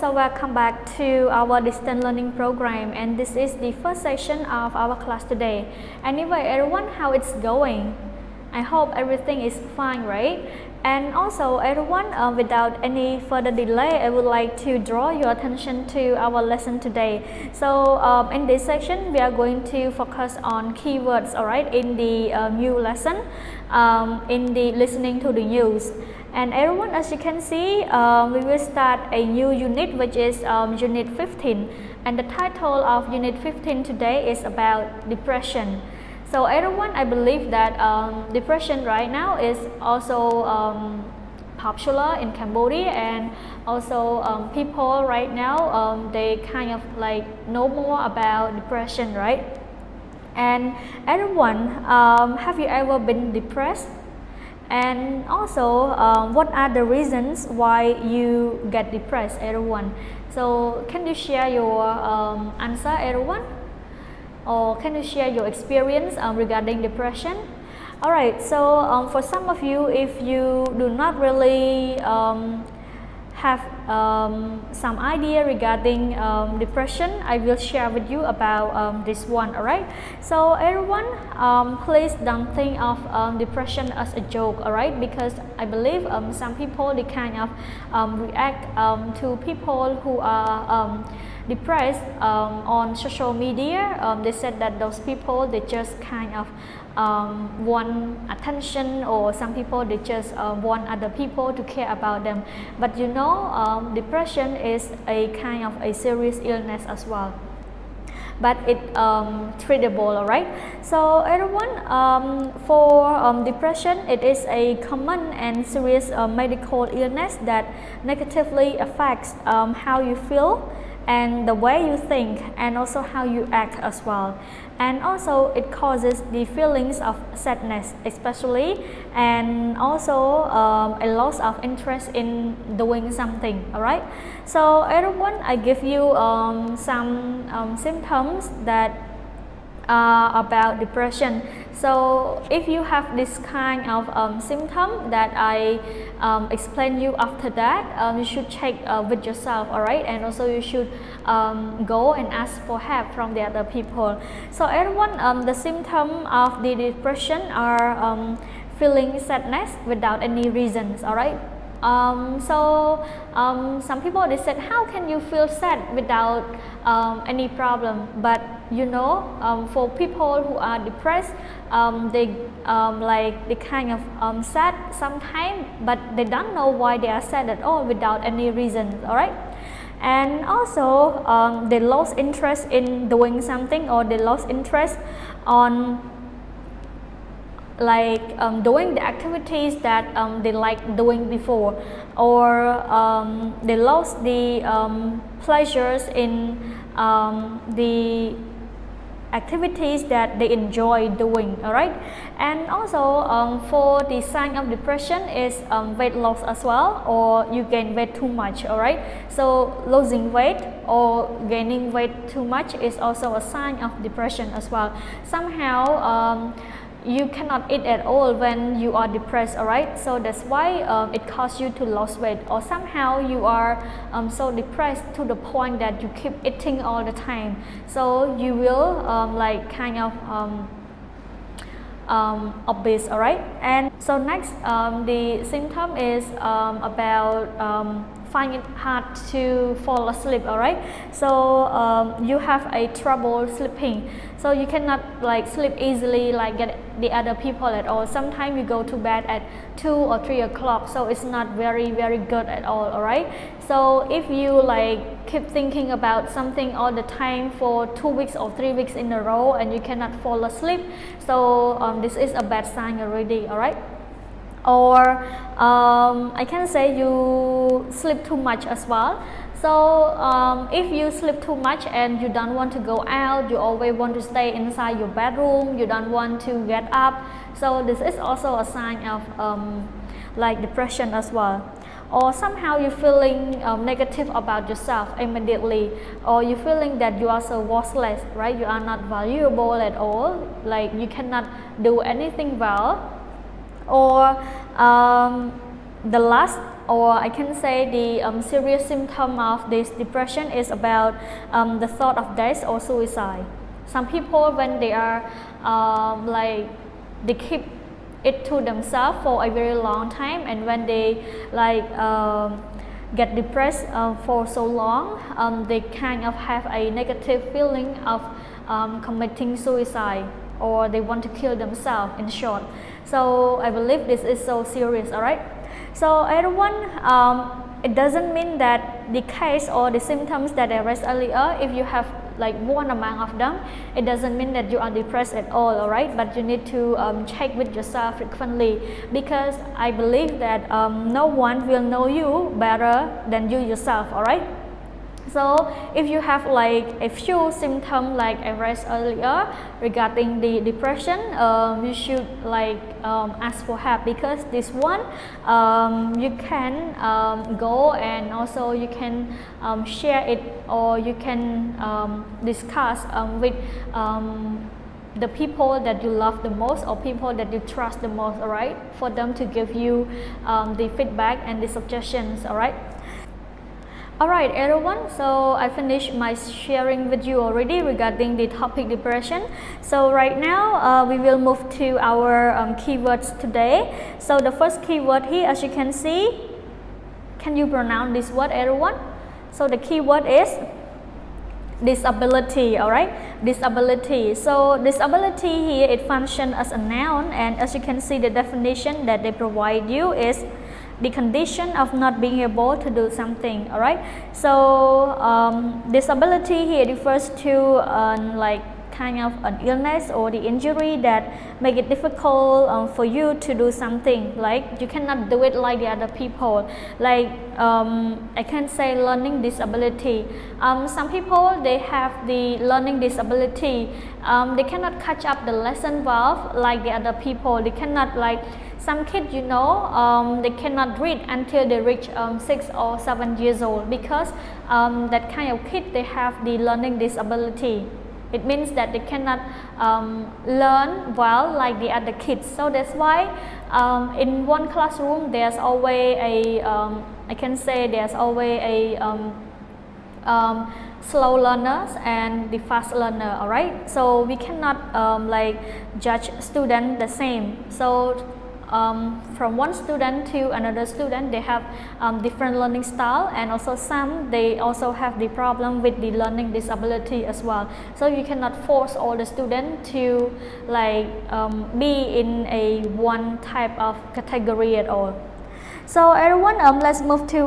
so welcome back to our distance learning program, and this is the first session of our class today. Anyway, everyone, how it's going? I hope everything is fine, right? And also, everyone, without any further delay, I would like to draw your attention to our lesson today. So, in this section, we are going to focus on keywords, alright, in the new lesson, in the listening to the news. And everyone, as you can see, we will start a new unit, which is Unit 15. And the title of Unit 15 today is about depression. So everyone, I believe that depression right now is also popular in Cambodia, and also people right now, they kind of like know more about depression, right? And everyone, have you ever been depressed? And also, what are the reasons why you get depressed, everyone? So, can you share your answer, everyone? Or can you share your experience regarding depression? Alright, so for some of you, if you do not really have some idea regarding depression, I will share with you about this one. Alright, so everyone, please don't think of depression as a joke, alright, because I believe some people, they kind of react to people who are depressed on social media. They said that those people, they just kind of want attention, or some people, they just want other people to care about them. But you know, depression is a kind of a serious illness as well, but it treatable, alright. So everyone, for depression, it is a common and serious medical illness that negatively affects how you feel and the way you think, and also how you act as well. And also it causes the feelings of sadness especially, and also a loss of interest in doing something, alright. So everyone, I give you some symptoms that about depression. So if you have this kind of symptom that I explain you after that, you should check with yourself, alright, and also you should go and ask for help from the other people. So everyone, the symptom of the depression are feeling sadness without any reasons, alright. Some people, they said, how can you feel sad without any problem? But you know, for people who are depressed, they kind of sad sometimes, but they don't know why they are sad at all without any reason, alright. And also they lost interest in doing something, or they lost interest on doing the activities that they like doing before, or they lost the pleasures in the activities that they enjoy doing, alright. And also for the sign of depression is weight loss as well, or you gain weight too much, alright. So losing weight or gaining weight too much is also a sign of depression as well. Somehow you cannot eat at all when you are depressed, alright. So that's why it causes you to lose weight, or somehow you are so depressed to the point that you keep eating all the time. So you will kind of obese, alright. And so next, the symptom is about find it hard to fall asleep, alright. So you have a trouble sleeping, so you cannot sleep easily like get the other people at all. Sometimes you go to bed at 2 or 3 o'clock, so it's not very good at all, alright. So if you keep thinking about something all the time for 2 weeks or 3 weeks in a row and you cannot fall asleep, so this is a bad sign already, alright. Or I can say you sleep too much as well. So if you sleep too much and you don't want to go out, you always want to stay inside your bedroom, you don't want to get up, so this is also a sign of depression as well. Or somehow you're feeling negative about yourself immediately, or you're feeling that you are so worthless, right? You are not valuable at all, like you cannot do anything well. Or the last or I can say the serious symptom of this depression is about the thought of death or suicide. Some people, when they are like they keep it to themselves for a very long time, and when they like get depressed for so long, they kind of have a negative feeling of committing suicide, or they want to kill themselves, in short. So I believe this is so serious. All right, so everyone, it doesn't mean that the case or the symptoms that I raised earlier, if you have like one among of them, it doesn't mean that you are depressed at all right, but you need to check with yourself frequently, because I believe that no one will know you better than you yourself. All right, so if you have like a few symptoms like I raised earlier regarding the depression, you should like ask for help, because this one you can go and also you can share it, or you can discuss with the people that you love the most, or people that you trust the most, all right, for them to give you the feedback and the suggestions. All right. Alright everyone, so I finished my sharing with you already regarding the topic depression. So right now we will move to our keywords today. So the first keyword here, as you can see, can you pronounce this word everyone? So the keyword is disability. Alright, disability. So disability here, it functions as a noun, and as you can see, the definition that they provide you is the condition of not being able to do something. All right, so disability here refers to like kind of an illness or the injury that make it difficult for you to do something, like you cannot do it like the other people, like I can say learning disability. Some people, they have the learning disability, they cannot catch up the lesson well like the other people. They cannot, like some kids, you know, they cannot read until they reach 6 or 7 years old, because that kind of kid, they have the learning disability. It means that they cannot learn well like the other kids. So that's why in one classroom there's always a I can say there's always a slow learners and the fast learner. All right, so we cannot like judge student the same. So from one student to another student, they have different learning style, and also some, they also have the problem with the learning disability as well. So you cannot force all the students to like be in a one type of category at all. So everyone, let's move to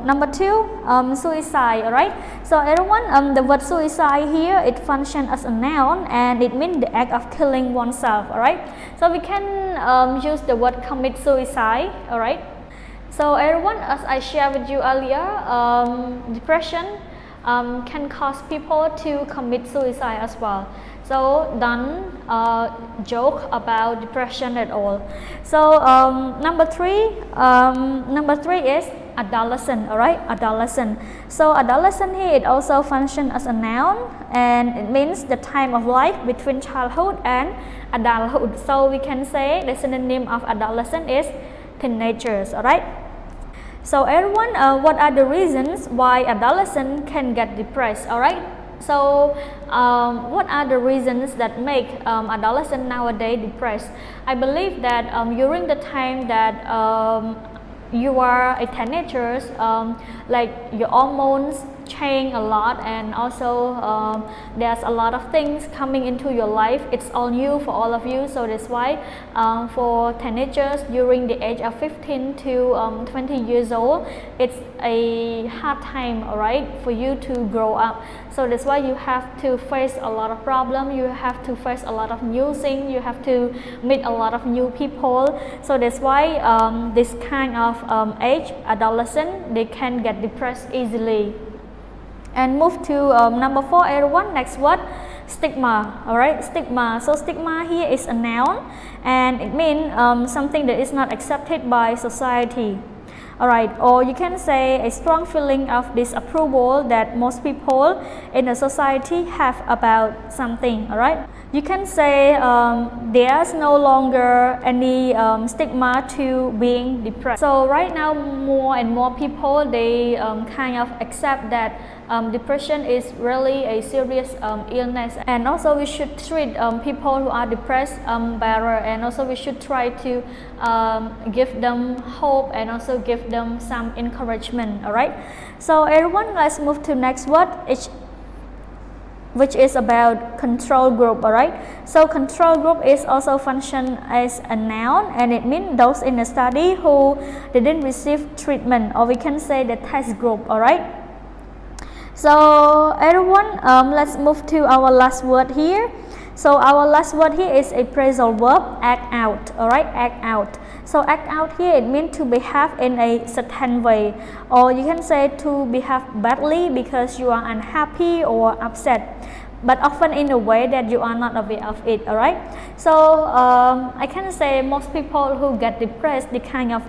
number 2, suicide. All right, so everyone, the word suicide here, it functions as a noun, and it means the act of killing oneself. All right, so we can use the word commit suicide. All right, so everyone, as I shared with you earlier, depression can cause people to commit suicide as well. So don't joke about depression at all. So number three is adolescent. All right, adolescent. So adolescent here, it also functions as a noun, and it means the time of life between childhood and adulthood. So we can say the synonym of adolescent is teenagers. All right. So everyone, what are the reasons why adolescents can get depressed? All right. So what are the reasons that make adolescents nowadays depressed? I believe that during the time that you are a teenager, like your hormones change a lot, and also there's a lot of things coming into your life. It's all new for all of you. So that's why for teenagers during the age of 15 to 20 years old, it's a hard time, all right, for you to grow up. So that's why you have to face a lot of problems, you have to face a lot of new things, you have to meet a lot of new people. So that's why this kind of age, adolescent, they can get depressed easily. And move to number 4, everyone, next word, stigma. All right, stigma. So stigma here is a noun, and it means something that is not accepted by society. Alright, or you can say a strong feeling of disapproval that most people in a society have about something. Alright, you can say there's no longer any stigma to being depressed. So right now more and more people they kind of accept that depression is really a serious illness, and also we should treat people who are depressed better, and also we should try to give them hope and also give them some encouragement. Alright, so everyone, let's move to next word, which is about control group. Alright, so control group is also function as a noun, and it means those in the study who didn't receive treatment, or we can say the test group. Alright, so everyone, let's move to our last word here. So our last word here is a phrasal verb, act out. Alright, act out. So act out here, it means to behave in a certain way, or you can say to behave badly because you are unhappy or upset, but often in a way that you are not aware of it. Alright, so I can say most people who get depressed, they kind of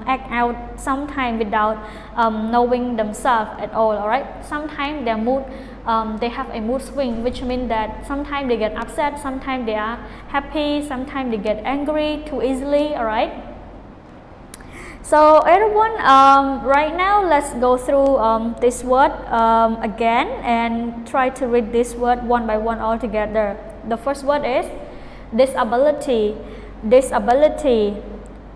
act out sometimes without knowing themselves at all. Alright, sometimes their mood, they have a mood swing, which means that sometimes they get upset, sometimes they are happy, sometimes they get angry too easily. Alright, so everyone, right now let's go through this word again and try to read this word one by one all together. The first word is disability, disability,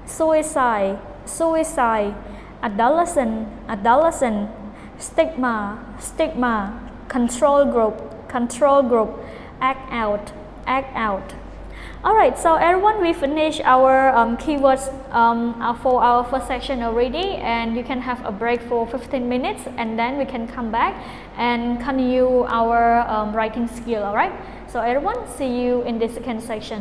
suicide, suicide, adolescent, adolescent, stigma, stigma, control group, control group, act out, act out. Alright, so everyone, we finished our keywords for our first section already, and you can have a break for 15 minutes and then we can come back and continue our writing skill. Alright, so everyone, see you in the second section.